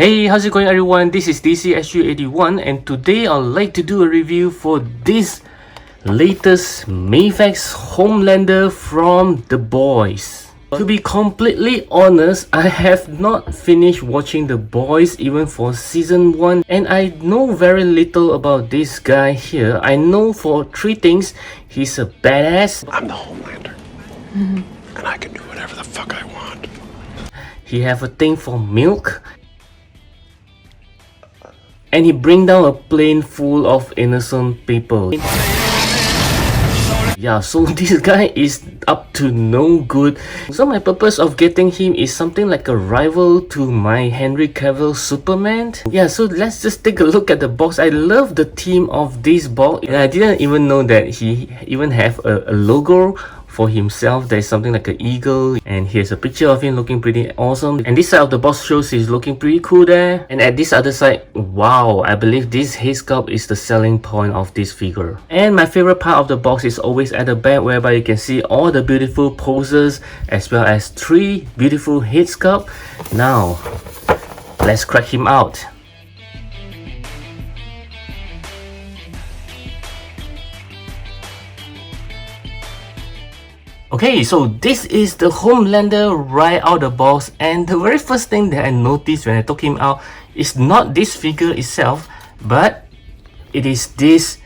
Hey, how's it going everyone? This is DCSU81 and today I'd like to do a review for this latest Mafex Homelander from The Boys. To be completely honest, I have not finished watching The Boys even for season 1 and I know very little about this guy here. I know for 3 things: he's a badass, I'm the Homelander, and I can do whatever the fuck I want. he have a thing for milk, and he bring down a plane full of innocent people. Yeah, so this guy is up to no good. So my purpose of getting him is something like a rival to my Henry Cavill Superman. Yeah, so let's just take a look at the box. I love the theme of this box. And I didn't even know that he even have a logo for himself. There's something like an eagle, and here's a picture of him looking pretty awesome. And this side of the box shows he's looking pretty cool there. And at this other side, wow, I believe this head sculpt is the selling point of this figure. And my favorite part of the box is always at the back, whereby you can see all the beautiful poses as well as 3 beautiful head sculpt. Now let's crack him out. Okay, so this is the Homelander right out the box, and the very first thing that I noticed when I took him out is not this figure itself, but it is this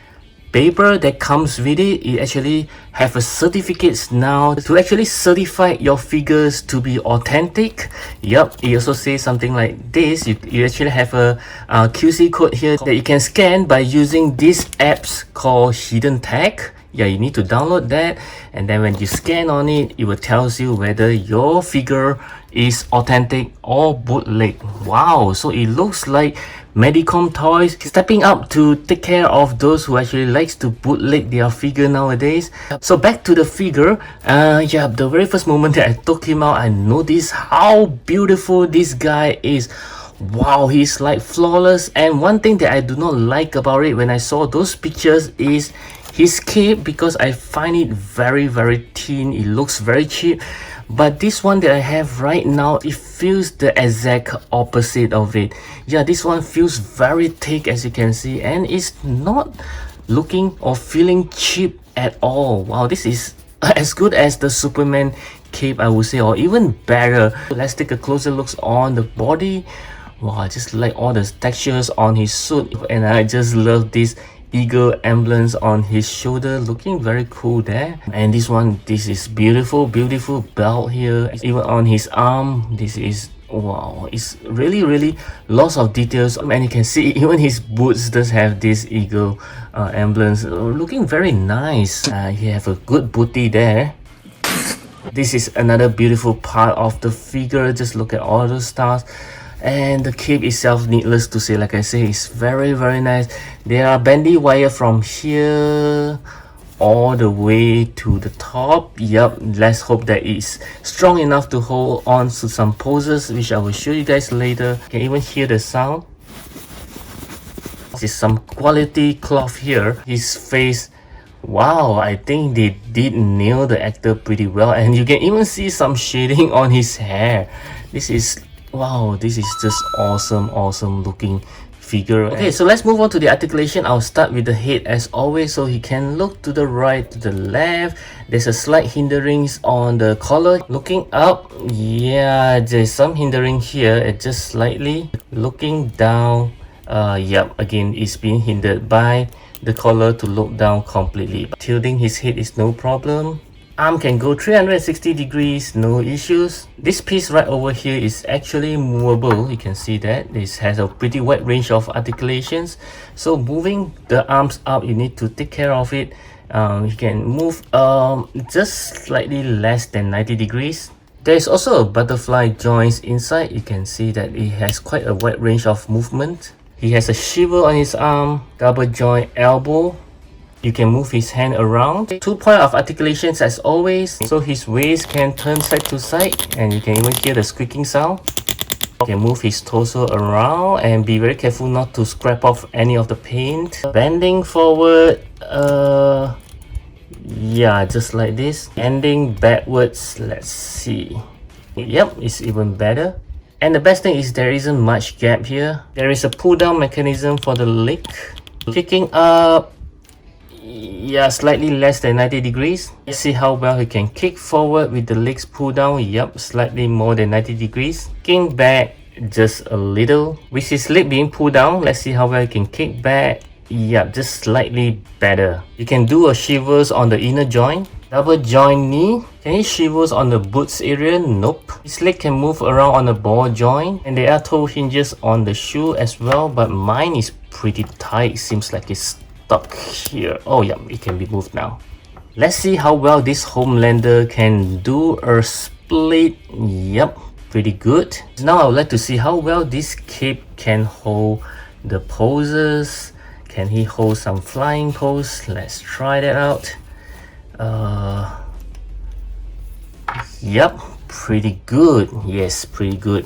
paper that comes with it. It actually have a certificates now to actually certify your figures to be authentic. Yup, it also says something like this. You actually have a QC code here that you can scan by using these apps called Hidden Tag. Yeah, you need to download that, and then when you scan on it, it will tell you whether your figure is authentic or bootleg. Wow, so it looks like Medicom Toys stepping up to take care of those who actually likes to bootleg their figure nowadays. So back to the figure, yeah, the very first moment that I took him out, I noticed how beautiful this guy is. Wow, he's like flawless. And one thing that I do not like about it when I saw those pictures is his cape, because I find it very thin. It looks very cheap. But this one that I have right now, it feels the exact opposite of it. Yeah, this one feels very thick, as you can see, and it's not looking or feeling cheap at all. Wow, this is as good as the Superman cape, I would say, or even better. Let's take a closer look on the body. Wow, I just like all the textures on his suit, and I just love this eagle emblems on his shoulder, looking very cool there. And this one, this is beautiful belt here, even on his arm. This is, wow, it's really lots of details, and you can see even his boots does have this eagle emblems, looking very nice. He have a good booty there. This is another beautiful part of the figure. Just look at all those stars. And the cape itself, needless to say, like I say, is very nice. There are bendy wire from here all the way to the top. Yep, let's hope that it's strong enough to hold on to some poses, which I will show you guys later. You can even hear the sound. This is some quality cloth here. His face, wow, I think they did nail the actor pretty well, and you can even see some shading on his hair. This is, wow, this is just awesome looking figure. Okay, so let's move on to the articulation. I'll start with the head as always, so he can look to the right, to the left. There's a slight hinderings on the collar. Looking up, yeah, there's some hindering here, just slightly. Looking down, yep, again, it's being hindered by the collar to look down completely. Tilting his head is no problem. Arm can go 360 degrees, no issues. This piece right over here is actually movable. You can see that this has a pretty wide range of articulations. So moving the arms up, you need to take care of it. You can move just slightly less than 90 degrees. There is also a butterfly joints inside. You can see that it has quite a wide range of movement. He has a shiver on his arm, double joint elbow. You can move his hand around. 2 point of articulations as always, so his waist can turn side to side, and you can even hear the squeaking sound. You can move his torso around and be very careful not to scrape off any of the paint. Bending forward, yeah, just like this. Bending backwards, let's see. Yep, it's even better. And the best thing is there isn't much gap here. There is a pull down mechanism for the leg. Kicking up, yeah, slightly less than 90 degrees. Let's see how well he can kick forward with the legs pulled down. Yep, slightly more than 90 degrees. Kicking back just a little. With his leg being pulled down, let's see how well he can kick back. Yep, just slightly better. You can do a shivers on the inner joint. Double joint knee. Can he shivers on the boots area? Nope. His leg can move around on the ball joint. And there are toe hinges on the shoe as well. But mine is pretty tight. Seems like it's stuck here. Oh yeah, it can be moved now. Let's see how well this Homelander can do a split. Yep, pretty good. Now I would like to see how well this cape can hold the poses. Can he hold some flying pose? Let's try that out. Yep, pretty good. Yes, pretty good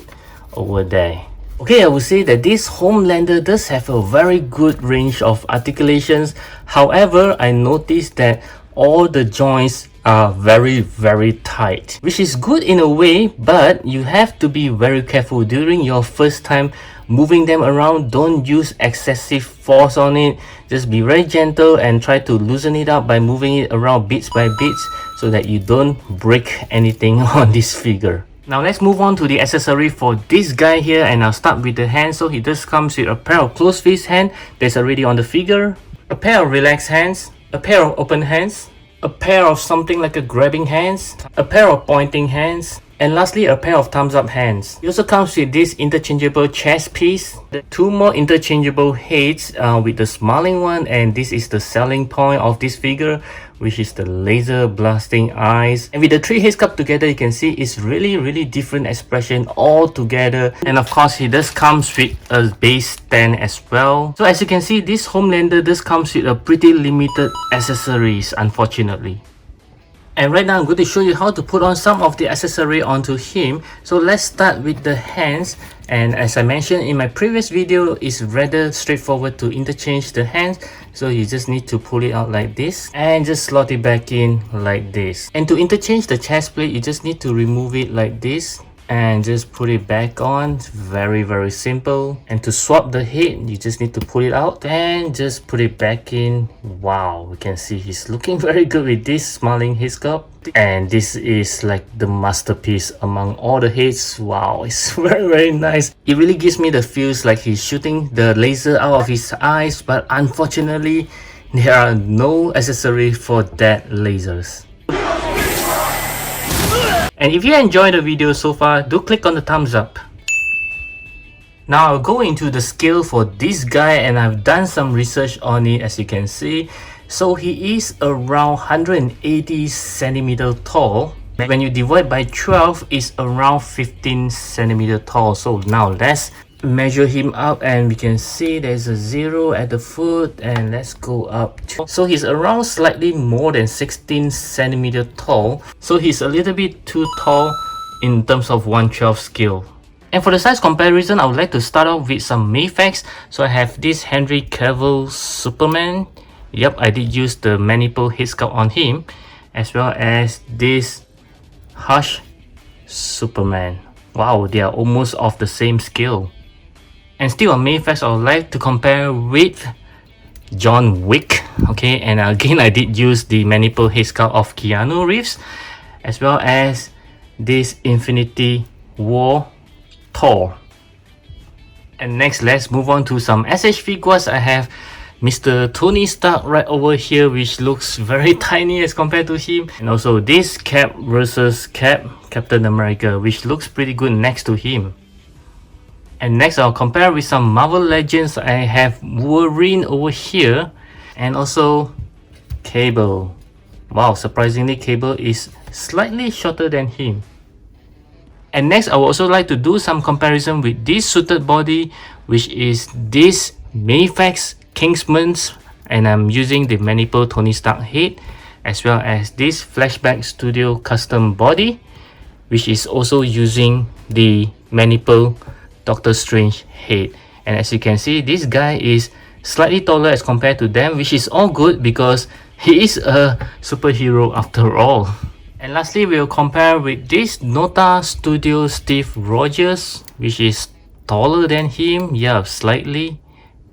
over there. Okay, I would say that this Homelander does have a very good range of articulations. However, I noticed that all the joints are very tight, which is good in a way, but you have to be very careful during your first time moving them around. Don't use excessive force on it. Just be very gentle and try to loosen it up by moving it around bits by bits so that you don't break anything on this figure. Now let's move on to the accessory for this guy here, and I'll start with the hand. So he just comes with a pair of closed fist hand that's already on the figure, a pair of relaxed hands, a pair of open hands, a pair of something like a grabbing hands, a pair of pointing hands, and lastly a pair of thumbs up hands. It also comes with this interchangeable chest piece, the two more interchangeable heads with the smiling one, and this is the selling point of this figure, which is the laser blasting eyes. And with the three heads cupped together, you can see it's really different expression all together. And of course, he does comes with a base stand as well. So as you can see, this Homelander does comes with a pretty limited accessories, unfortunately. And right now I'm going to show you how to put on some of the accessory onto him. So let's start with the hands. And as I mentioned in my previous video, it's rather straightforward to interchange the hands. So you just need to pull it out like this and just slot it back in like this. And to interchange the chest plate, you just need to remove it like this and just put it back on. Very simple. And to swap the head, you just need to pull it out and just put it back in. Wow, we can see he's looking very good with this smiling head sculpt. And this is like the masterpiece among all the heads. Wow, it's very nice. It really gives me the feels like he's shooting the laser out of his eyes, but unfortunately there are no accessories for that lasers. And if you enjoyed the video so far, do click on the thumbs up. Now I'll go into the scale for this guy, and I've done some research on it, as you can see. So he is around 180 centimeter tall. When you divide by 12, it's around 15 centimeter tall. So now let's measure him up, and we can see there's a 0 at the foot, and let's go up. So he's around slightly more than 16 centimeter tall. So he's a little bit too tall in terms of 1/12 scale. And for the size comparison, I would like to start off with some Mafex. So I have this Henry Cavill Superman. Yep, I did use the maniple head sculpt on him, as well as this Hush Superman. Wow, they are almost of the same scale. And still on Mafex, I would like to compare with John Wick. Okay, and again I did use the maniple head sculpt of Keanu Reeves, as well as this Infinity War Thor. And next, let's move on to some SH figures. I have Mr. Tony Stark right over here, which looks very tiny as compared to him. And also this Cap versus Cap, Captain America, which looks pretty good next to him. And next, I'll compare with some Marvel Legends. I have Wolverine over here, and also Cable. Wow, surprisingly Cable is slightly shorter than him. And next, I would also like to do some comparison with this suited body, which is this Mafex Kingsman's, and I'm using the maniple Tony Stark head, as well as this Flashback Studio custom body, which is also using the maniple Doctor Strange head. And as you can see, this guy is slightly taller as compared to them, which is all good because he is a superhero after all. And lastly, we'll compare with this Nota Studio Steve Rogers, which is taller than him, yeah, slightly.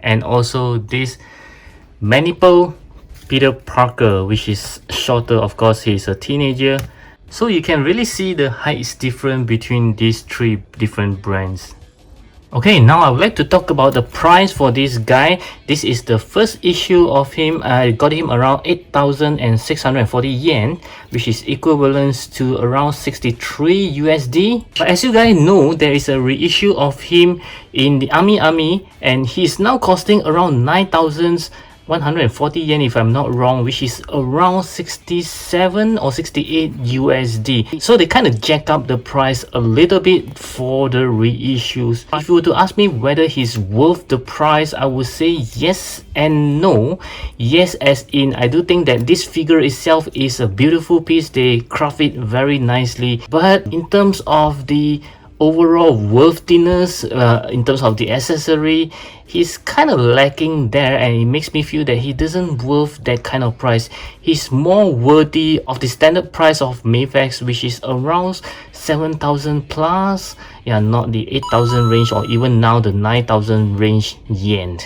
And also this Maniple Peter Parker, which is shorter. Of course, he's a teenager. So you can really see the height is different between these three different brands. Okay, now I would like to talk about the price for this guy. This is the first issue of him. I got him around 8,640 yen, which is equivalent to around 63 USD. But as you guys know, there is a reissue of him in the Army, and he's now costing around 9,140 yen if I'm not wrong, which is around 67 or 68 USD. So they kind of jack up the price a little bit for the reissues. If you were to ask me whether he's worth the price, I would say yes and no. Yes, as in I do think that this figure itself is a beautiful piece. They craft it very nicely, but in terms of the overall worthiness, in terms of the accessory, he's kind of lacking there, and it makes me feel that he doesn't worth that kind of price. He's more worthy of the standard price of Mafex, which is around 7,000 plus, yeah, not the 8,000 range or even now the 9,000 range yen.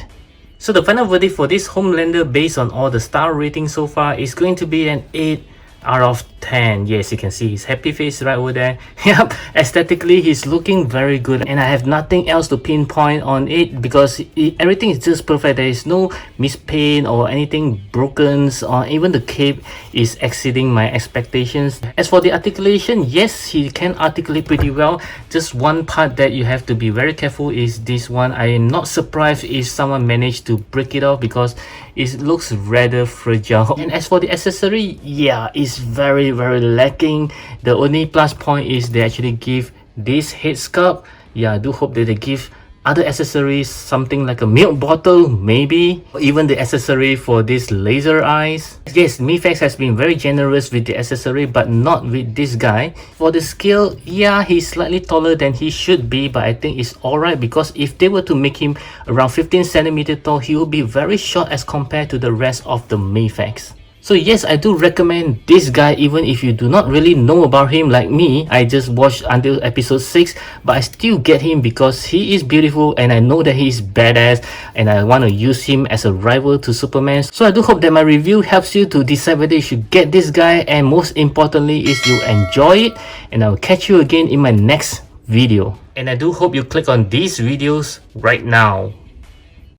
So the final verdict for this Homelander based on all the star ratings so far is going to be an 8 out of 10. Yes, you can see his happy face right over there. Yep, aesthetically he's looking very good, and I have nothing else to pinpoint on it because everything is just perfect. There is no mispaint or anything broken, or even the cape is exceeding my expectations. As for the articulation, yes, he can articulate pretty well. Just one part that you have to be very careful is this one. I am not surprised if someone managed to break it off because it looks rather fragile. And as for the accessory, yeah, it's very lacking. The only plus point is they actually give this head sculpt. Yeah, I do hope that they give other accessories, something like a milk bottle, maybe, or even the accessory for this laser eyes. Yes, Mafex has been very generous with the accessory, but not with this guy. For the scale, yeah, he's slightly taller than he should be, but I think it's alright because if they were to make him around 15 centimeters tall, he will be very short as compared to the rest of the Mafex. So yes, I do recommend this guy even if you do not really know about him like me. I just watched until episode 6, but I still get him because he is beautiful and I know that he is badass and I want to use him as a rival to Superman. So I do hope that my review helps you to decide whether you should get this guy, and most importantly is you enjoy it, and I will catch you again in my next video. And I do hope you click on these videos right now.